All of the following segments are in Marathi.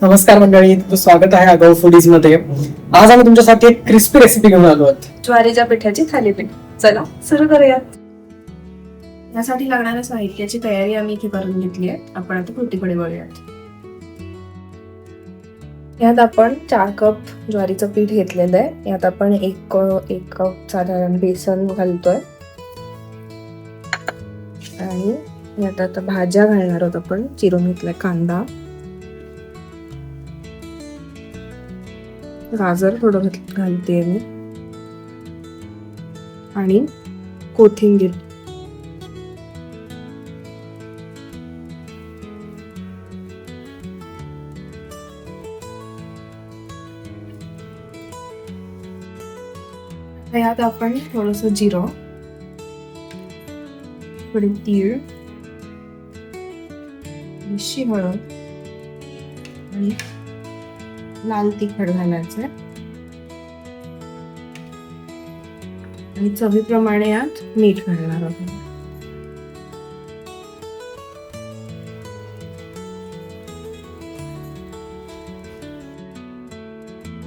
नमस्कार मंडळी, तुमचं स्वागत आहे अगाऊ फूडीज मध्ये. आज आम्ही तुमच्यासाठी एक क्रिस्पी रेसिपी घेऊन आलो आहोत. ज्वारीच्या पिठाची थालीपीठ. चला सुरू करूयात. यासाठी लागणाऱ्या साहित्याची तयारी आम्ही इथे करून घेतली आहे. आपण आता कृतीकडे वळूयात. यात आपण 4 कप ज्वारीचं पीठ घेतलेलं आहे. यात आपण एक कप साधारण बेसन घालतोय आणि यात आता भाज्या घालणार आहोत. आपण चिरून घेतलाय कांदा, गाजर थोडं घालते मी आणि कोथिंबीर. यात आपण थोडस जिरं, थोडी तीळ, थोडीशी हळद आणि लाल तिखट घालायचं आणि चवीप्रमाणे यात मीठ घालणार आहोत.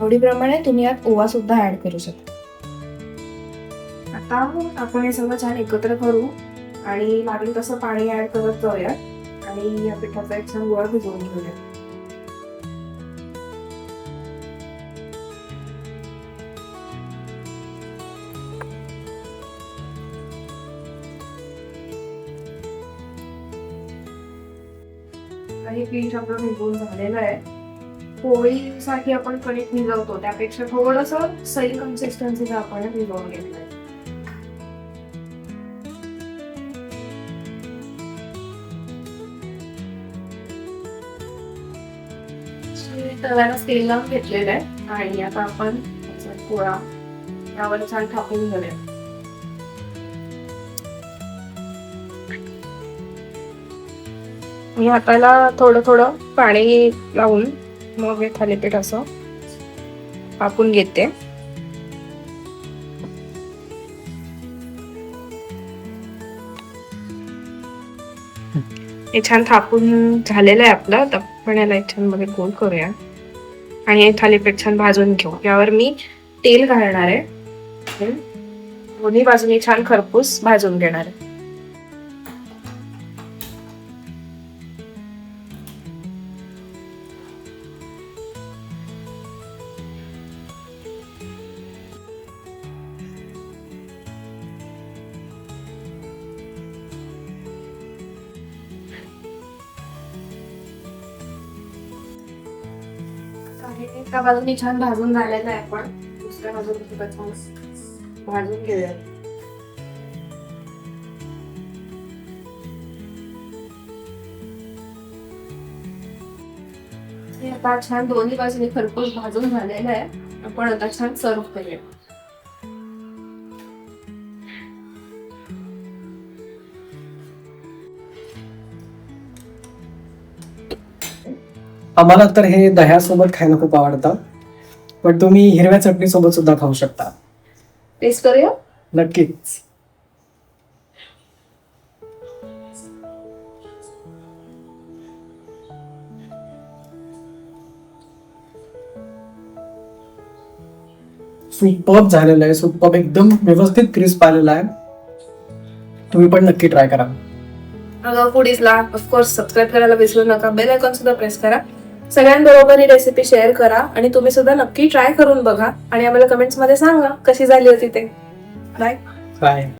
आवडीप्रमाणे तुम्ही यात ओवा सुद्धा ऍड करू शकता. आता आपण हे सगळं छान एकत्र करू आणि लागेल तसं पाणी ऍड करत जाऊयात आणि या पिठाचा एक छान गोळा भिजवून घेऊया. हे पीठ आपलं भिजवून झालेलं आहे. पोळीसाठी आपण कणिक भिजवतो त्यापेक्षा थोडस सैल कन्सिस्टन्सीचा आपण भिजवून घेतलंय. तव्याला तेल लावून घेतलेलं आहे आणि आता आपण पोळा यावर छान थापून घेऊया. मी हाताला थोडं थोडं पाणी लावून मग हे थालीपीठ असं कापून घेते. हे छान थापून झालेलं आहे आपलं. आता आपण याला छान मध्ये गोल करूया आणि हे थालीपीठ छान भाजून घेऊ. यावर मी तेल घालणार आहे. दोन्ही बाजूनी छान खरपूस भाजून घेणार आहे. एका बाजूने छान भाजून झालेलं आहे. आपण दुसऱ्या बाजूने छान भाजून घेऊया. हे आता छान दोन्ही बाजूने खरपूस भाजून झालेलं आहे. आपण आता छान सर्व करूया. आम्हाला तर हे दह्यासोबत खायला खूप आवडतं, पण तुम्ही हिरव्या चटणी सोबत सुद्धा खाऊ शकता. टेस्ट करूया. नक्कीच. सुपर्ब झालेलं आहे. सुपर्ब, एकदम व्यवस्थित क्रिस्प आलेला आहे. तुम्ही पण नक्की ट्राय करा. अगाऊ फूडीजला ऑफकोर्स सबस्क्राईब करायला विसरू नका. बेल आयकॉन सुद्धा प्रेस करा. सगळ्यांबरोबर ही रेसिपी शेअर करा आणि तुम्ही सुद्धा नक्की ट्राय करून बघा आणि आम्हाला कमेंट्स मध्ये सांगा कशी झाली होती ते. बाय. बाय.